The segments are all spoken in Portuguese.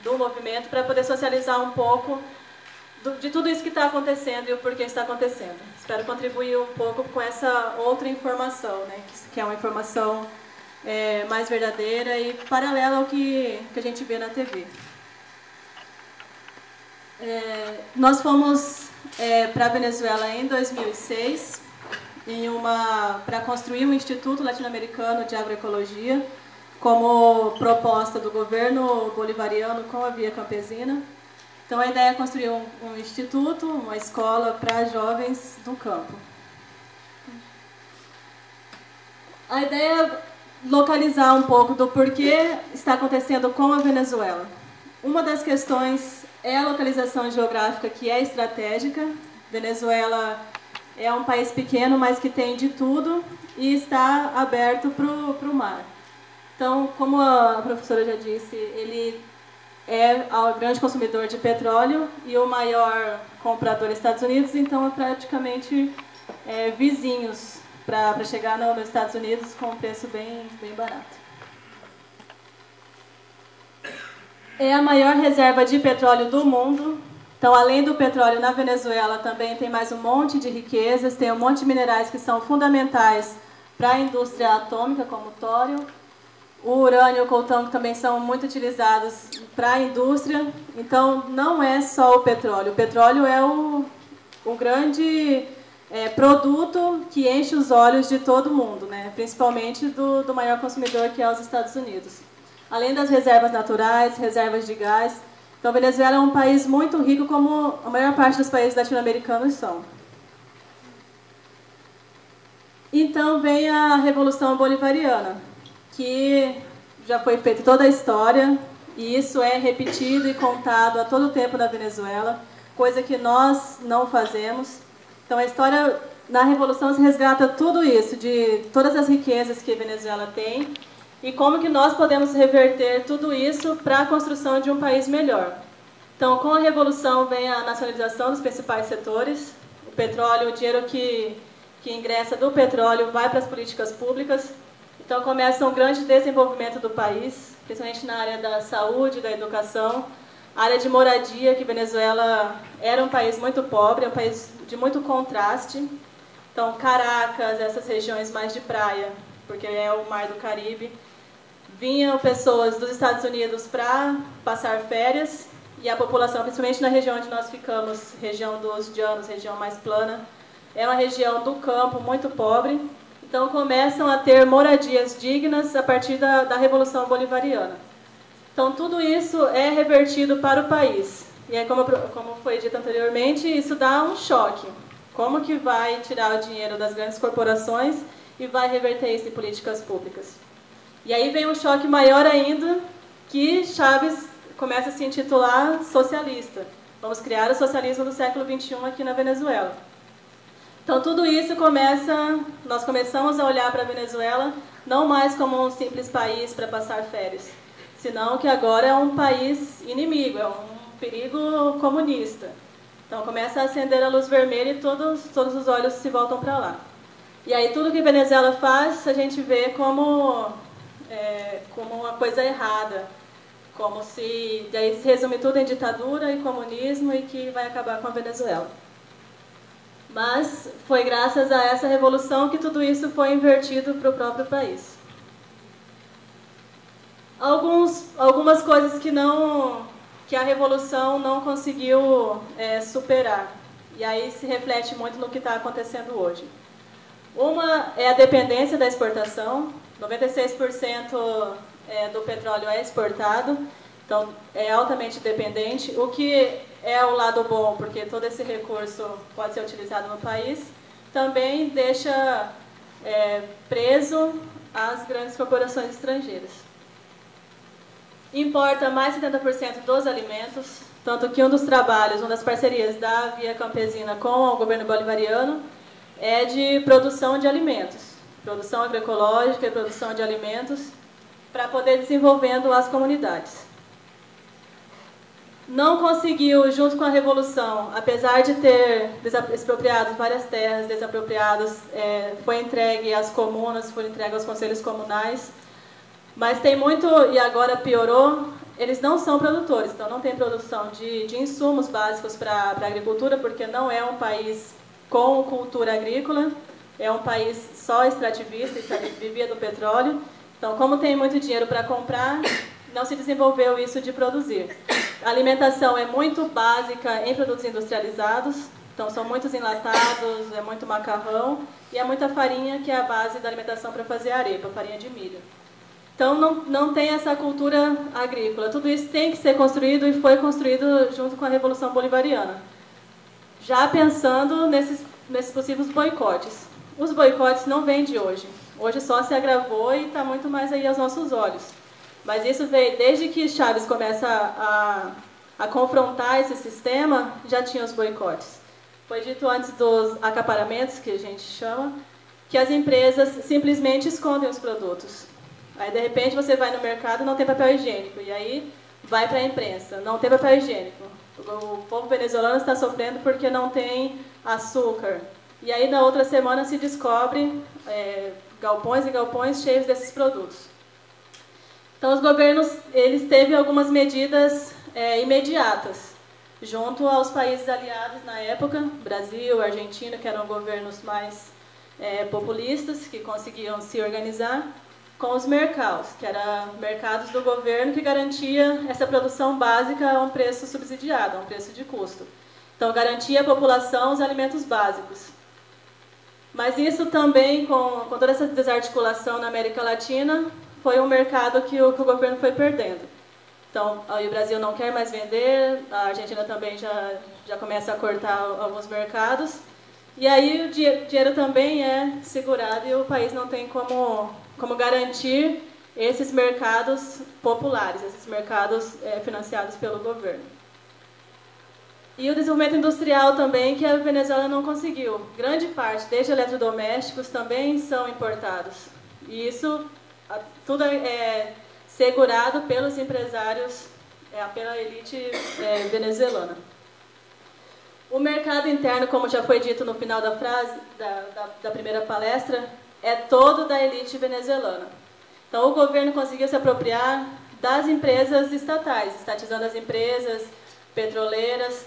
do movimento para poder socializar um pouco de tudo isso que está acontecendo e o porquê está acontecendo. Espero contribuir um pouco com essa outra informação, né, que é uma informação mais verdadeira e paralela ao que a gente vê na TV. Nós fomos para a Venezuela em 2006 para construir um Instituto Latino-Americano de Agroecologia como proposta do governo bolivariano com a Via Campesina. Então a ideia é construir um instituto, uma escola para jovens do campo. A ideia é localizar um pouco do porquê está acontecendo com a Venezuela. Uma das questões é a localização geográfica, que é estratégica. Venezuela é um país pequeno, mas que tem de tudo e está aberto para o mar. Então, como a professora já disse, ele é o grande consumidor de petróleo e o maior comprador dos Estados Unidos, então é praticamente vizinhos para chegar nos Estados Unidos com um preço bem barato. É a maior reserva de petróleo do mundo. Então, além do petróleo, na Venezuela também tem mais um monte de riquezas, tem um monte de minerais que são fundamentais para a indústria atômica, como o tório. O urânio e o coltão também são muito utilizados para a indústria. Então, não é só o petróleo. O petróleo é o grande produto que enche os olhos de todo mundo, né? Principalmente do maior consumidor, que é os Estados Unidos. Além das reservas naturais, reservas de gás. Então, a Venezuela é um país muito rico, como a maior parte dos países latino-americanos são. Então, vem a Revolução Bolivariana, que já foi feita toda a história, e isso é repetido e contado a todo tempo na Venezuela, coisa que nós não fazemos. Então, a história, na Revolução, se resgata tudo isso, de todas as riquezas que a Venezuela tem, e como que nós podemos reverter tudo isso para a construção de um país melhor. Então, com a Revolução vem a nacionalização dos principais setores. O petróleo, o dinheiro que ingressa do petróleo vai para as políticas públicas. Então, começa um grande desenvolvimento do país, principalmente na área da saúde, da educação, a área de moradia, que Venezuela era um país muito pobre, um país de muito contraste. Então, Caracas, essas regiões mais de praia, porque é o Mar do Caribe, vinham pessoas dos Estados Unidos para passar férias, e a população, principalmente na região onde nós ficamos, região dos llanos, região mais plana, é uma região do campo muito pobre. Então, começam a ter moradias dignas a partir da Revolução Bolivariana. Então, tudo isso é revertido para o país. E aí, como foi dito anteriormente, isso dá um choque. Como que vai tirar o dinheiro das grandes corporações e vai reverter isso em políticas públicas? E aí vem um choque maior ainda, que Chávez começa a se intitular socialista. Vamos criar o socialismo do século XXI aqui na Venezuela. Então, tudo isso nós começamos a olhar para a Venezuela não mais como um simples país para passar férias, senão que agora é um país inimigo, é um perigo comunista. Então, começa a acender a luz vermelha e todos os olhos se voltam para lá. E aí, tudo que a Venezuela faz, a gente vê como uma coisa errada, como se daí se resume tudo em ditadura e comunismo e que vai acabar com a Venezuela. Mas foi graças a essa revolução que tudo isso foi invertido para o próprio país. Algumas coisas que a revolução não conseguiu superar. E aí se reflete muito no que está acontecendo hoje. Uma é a dependência da exportação. 96% do petróleo é exportado, então é altamente dependente, o que é o lado bom, porque todo esse recurso pode ser utilizado no país, também deixa preso as grandes corporações estrangeiras. Importa mais de 70% dos alimentos, tanto que um dos trabalhos, uma das parcerias da Via Campesina com o governo bolivariano é de produção de alimentos, produção agroecológica e produção de alimentos, para poder desenvolvendo as comunidades. Não conseguiu, junto com a Revolução, apesar de ter expropriado várias terras desapropriadas, foi entregue às comunas, foi entregue aos conselhos comunais, mas tem muito, e agora piorou, eles não são produtores, então não tem produção de insumos básicos para a agricultura, porque não é um país com cultura agrícola, é um país só extrativista, vivia do petróleo. Então, como tem muito dinheiro para comprar, não se desenvolveu isso de produzir. A alimentação é muito básica em produtos industrializados, então são muitos enlatados, é muito macarrão e é muita farinha, que é a base da alimentação para fazer arepa, farinha de milho. Então não tem essa cultura agrícola. Tudo isso tem que ser construído e foi construído junto com a Revolução Bolivariana, já pensando nesses possíveis boicotes. Os boicotes não vêm de hoje. Hoje só se agravou e está muito mais aí aos nossos olhos. Mas isso veio desde que Chávez começa a confrontar esse sistema, já tinha os boicotes. Foi dito antes dos acaparamentos, que a gente chama, que as empresas simplesmente escondem os produtos. Aí, de repente, você vai no mercado e não tem papel higiênico. E aí, vai para a imprensa, não tem papel higiênico. O povo venezuelano está sofrendo porque não tem açúcar. E aí, na outra semana, se descobre galpões e galpões cheios desses produtos. Então, os governos, eles teve algumas medidas imediatas, junto aos países aliados na época, Brasil, Argentina, que eram governos mais populistas, que conseguiam se organizar, com os mercados, que eram mercados do governo que garantia essa produção básica a um preço subsidiado, a um preço de custo. Então, garantia à população os alimentos básicos. Mas isso também, com toda essa desarticulação na América Latina, foi um mercado que o governo foi perdendo. Então, o Brasil não quer mais vender, a Argentina também já começa a cortar alguns mercados. E aí o dinheiro também é segurado e o país não tem como garantir esses mercados populares, esses mercados financiados pelo governo. E o desenvolvimento industrial também, que a Venezuela não conseguiu. Grande parte, desde eletrodomésticos, também são importados. E isso tudo é segurado pelos empresários, pela elite venezuelana. O mercado interno, como já foi dito no final da frase, da primeira palestra, é todo da elite venezuelana. Então, o governo conseguiu se apropriar das empresas estatais, estatizando as empresas petroleiras,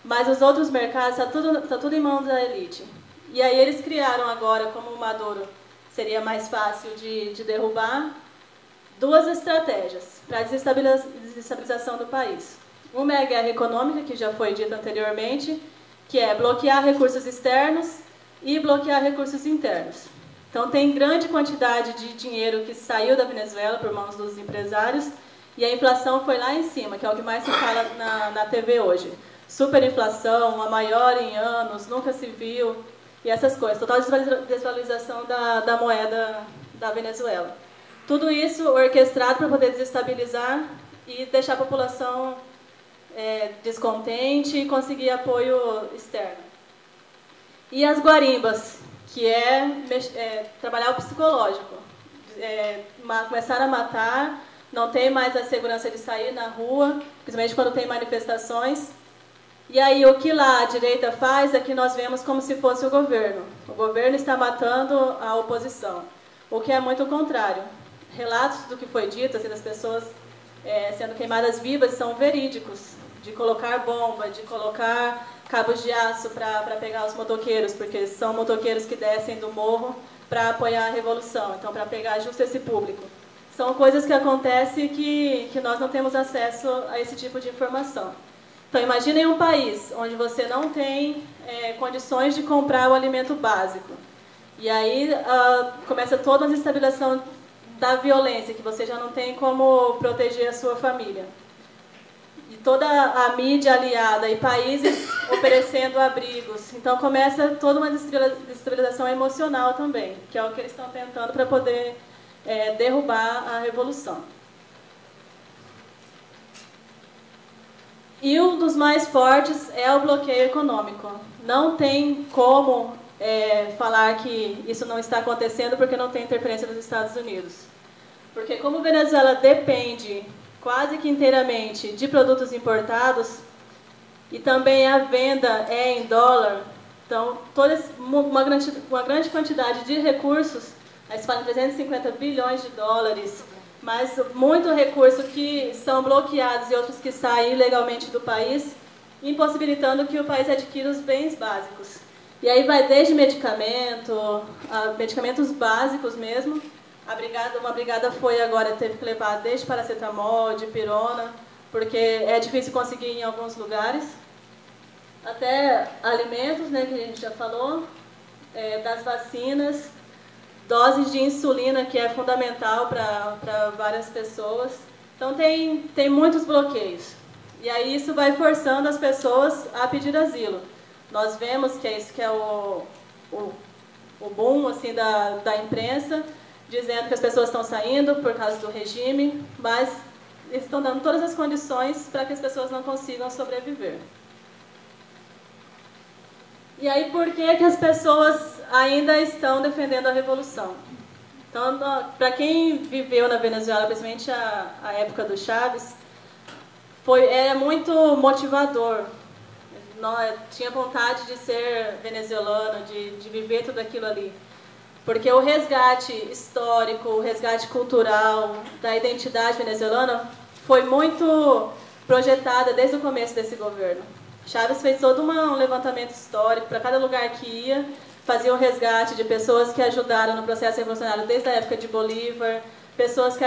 mas os outros mercados está tudo em mãos da elite. E aí eles criaram agora, como o Maduro seria mais fácil de derrubar, duas estratégias para a desestabilização do país. Uma é a guerra econômica, que já foi dita anteriormente, que é bloquear recursos externos e bloquear recursos internos. Então, tem grande quantidade de dinheiro que saiu da Venezuela por mãos dos empresários e a inflação foi lá em cima, que é o que mais se fala na TV hoje. Superinflação, a maior em anos, nunca se viu, e essas coisas. Total desvalorização da moeda da Venezuela. Tudo isso orquestrado para poder desestabilizar e deixar a população descontente e conseguir apoio externo. E as guarimbas, que trabalhar o psicológico. Começar a matar, não tem mais a segurança de sair na rua, principalmente quando tem manifestações. E aí o que lá a direita faz é que nós vemos como se fosse o governo. O governo está matando a oposição, o que é muito contrário. Relatos do que foi dito, assim, das pessoas sendo queimadas vivas, são verídicos, de colocar bomba, de colocar cabos de aço para pegar os motoqueiros, porque são motoqueiros que descem do morro para apoiar a revolução, então para pegar justo esse público. São coisas que acontecem que nós não temos acesso a esse tipo de informação. Então, imaginem um país onde você não tem condições de comprar o alimento básico. E aí começa toda a desestabilização da violência, que você já não tem como proteger a sua família. E toda a mídia aliada e países oferecendo abrigos. Então, começa toda uma desestabilização emocional também, que é o que eles estão tentando para poder derrubar a revolução. E um dos mais fortes é o bloqueio econômico. Não tem como falar que isso não está acontecendo porque não tem interferência dos Estados Unidos. Porque como a Venezuela depende quase que inteiramente de produtos importados e também a venda é em dólar, então toda uma grande quantidade de recursos, aí se fala em 350 bilhões de dólares, mas muito recurso que são bloqueados e outros que saem ilegalmente do país, impossibilitando que o país adquira os bens básicos. E aí vai desde medicamentos básicos mesmo. Uma brigada foi agora, teve que levar desde paracetamol, dipirona, porque é difícil conseguir em alguns lugares. Até alimentos, né, que a gente já falou, das vacinas, doses de insulina, que é fundamental para várias pessoas. Então tem muitos bloqueios. E aí isso vai forçando as pessoas a pedir asilo. Nós vemos que é isso que é o boom assim, da imprensa, dizendo que as pessoas estão saindo por causa do regime, mas eles estão dando todas as condições para que as pessoas não consigam sobreviver. E aí, por que as pessoas ainda estão defendendo a revolução? Então, para quem viveu na Venezuela, principalmente a época do Chávez, era muito motivador. Tinha vontade de ser venezuelano, de viver tudo aquilo ali. Porque o resgate histórico, o resgate cultural da identidade venezuelana foi muito projetada desde o começo desse governo. Chávez fez todo um levantamento histórico para cada lugar que ia, fazia um resgate de pessoas que ajudaram no processo revolucionário desde a época de Bolívar, pessoas que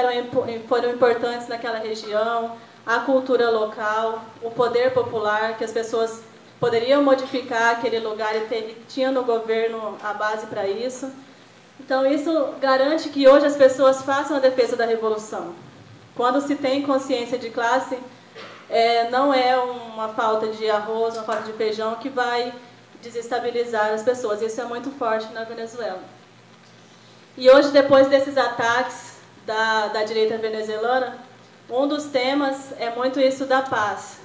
foram importantes naquela região, a cultura local, o poder popular, que as pessoas poderiam modificar aquele lugar e tinha no governo a base para isso. Então isso garante que hoje as pessoas façam a defesa da revolução. Quando se tem consciência de classe, não é uma falta de arroz, uma falta de feijão que vai desestabilizar as pessoas. Isso é muito forte na Venezuela. E hoje, depois desses ataques da direita venezuelana, um dos temas é muito isso da paz.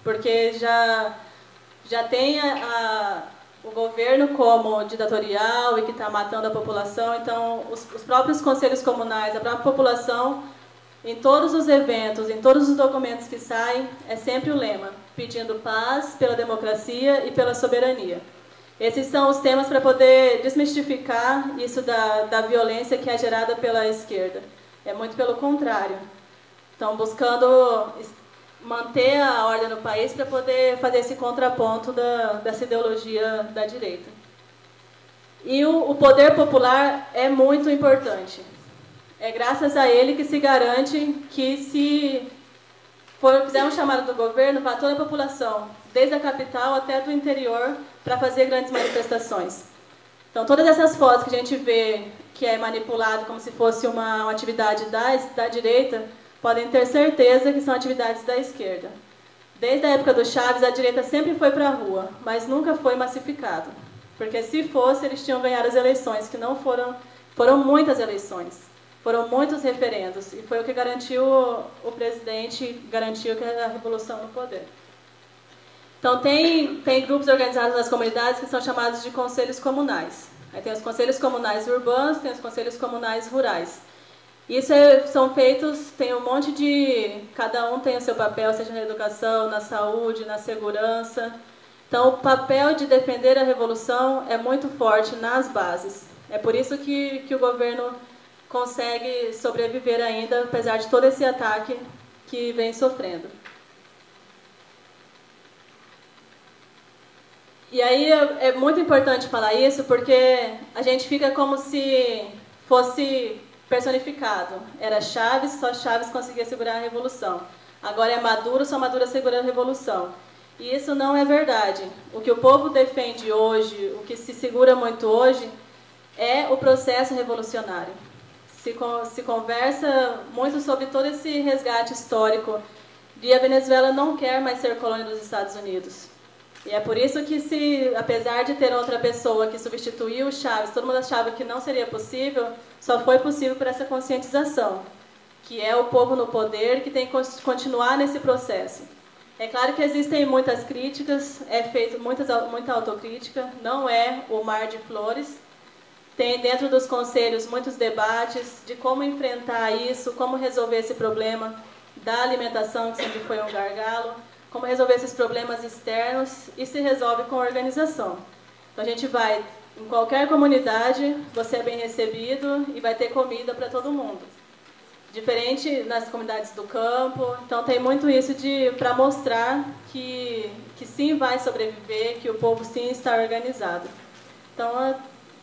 Porque já tem o governo como ditatorial e que está matando a população. Então, os próprios conselhos comunais, a própria população, em todos os eventos, em todos os documentos que saem, é sempre o lema: pedindo paz pela democracia e pela soberania. Esses são os temas para poder desmistificar isso da violência que é gerada pela esquerda. É muito pelo contrário. Estão buscando manter a ordem no país para poder fazer esse contraponto dessa ideologia da direita. E o poder popular é muito importante. É graças a ele que se garante que, se fizer um chamado do governo para toda a população, desde a capital até do interior, para fazer grandes manifestações. Então, todas essas fotos que a gente vê que é manipulado como se fosse uma atividade da direita, podem ter certeza que são atividades da esquerda. Desde a época do Chávez, a direita sempre foi para a rua, mas nunca foi massificado. Porque se fosse, eles tinham ganhado as eleições, que não foram muitas eleições. Foram muitos referendos, e foi o que garantiu o presidente, garantiu que a revolução no poder. Então, tem grupos organizados nas comunidades que são chamados de conselhos comunais. Aí tem os conselhos comunais urbanos, tem os conselhos comunais rurais. Isso são feitos, tem um monte de... Cada um tem o seu papel, seja na educação, na saúde, na segurança. Então, o papel de defender a revolução é muito forte nas bases. É por isso que o governo consegue sobreviver ainda, apesar de todo esse ataque que vem sofrendo. E aí é muito importante falar isso, porque a gente fica como se fosse personificado. Era Chávez, só Chávez conseguia segurar a revolução. Agora é Maduro, só Maduro segura a revolução. E isso não é verdade. O que o povo defende hoje, o que se segura muito hoje, é o processo revolucionário. Se conversa muito sobre todo esse resgate histórico de a Venezuela não quer mais ser colônia dos Estados Unidos. E é por isso que, apesar de ter outra pessoa que substituiu o Chávez, todo mundo achava que não seria possível, só foi possível por essa conscientização, que é o povo no poder que tem que continuar nesse processo. É claro que existem muitas críticas, é feito muita autocrítica, não é o mar de flores. Tem dentro dos conselhos muitos debates de como enfrentar isso, como resolver esse problema da alimentação, que sempre foi um gargalo, como resolver esses problemas externos, e se resolve com organização. Então a gente vai em qualquer comunidade, você é bem recebido e vai ter comida para todo mundo. diferente nas comunidades do campo. Então tem muito isso para mostrar que sim vai sobreviver, que o povo sim está organizado. Então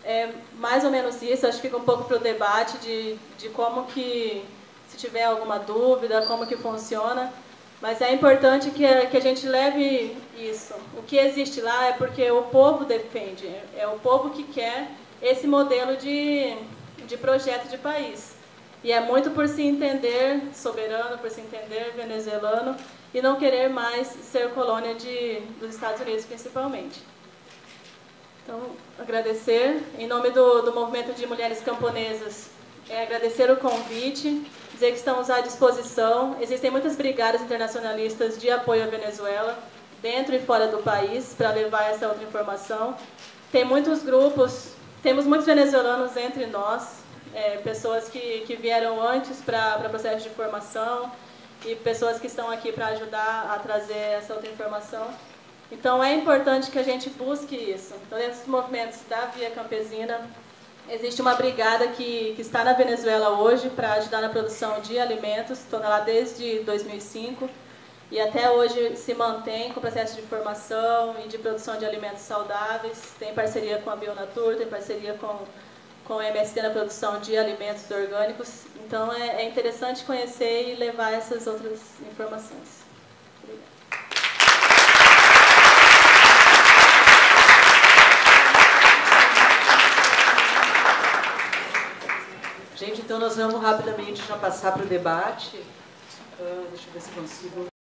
é mais ou menos isso, acho que fica um pouco para o debate de como que, se tiver alguma dúvida, como que funciona. Mas é importante que a gente leve isso. O que existe lá é porque o povo defende, é o povo que quer esse modelo de projeto de país. E é muito por se entender soberano, por se entender venezuelano e não querer mais ser colônia dos Estados Unidos, principalmente. Então, agradecer. Em nome do Movimento de Mulheres Camponesas, agradecer o convite, dizer que estamos à disposição. Existem muitas brigadas internacionalistas de apoio à Venezuela, dentro e fora do país, para levar essa outra informação. Tem muitos grupos, temos muitos venezuelanos entre nós, pessoas que vieram antes para o processo de formação e pessoas que estão aqui para ajudar a trazer essa outra informação. Então é importante que a gente busque isso. Então, dentro dos movimentos da Via Campesina, existe uma brigada que está na Venezuela hoje para ajudar na produção de alimentos, estou lá desde 2005 e até hoje se mantém com o processo de formação e de produção de alimentos saudáveis. Tem parceria com a Bionatur, tem parceria com a MST na produção de alimentos orgânicos. Então é interessante conhecer e levar essas outras informações. Obrigada. Gente, então nós vamos rapidamente já passar para o debate. Deixa eu ver se consigo...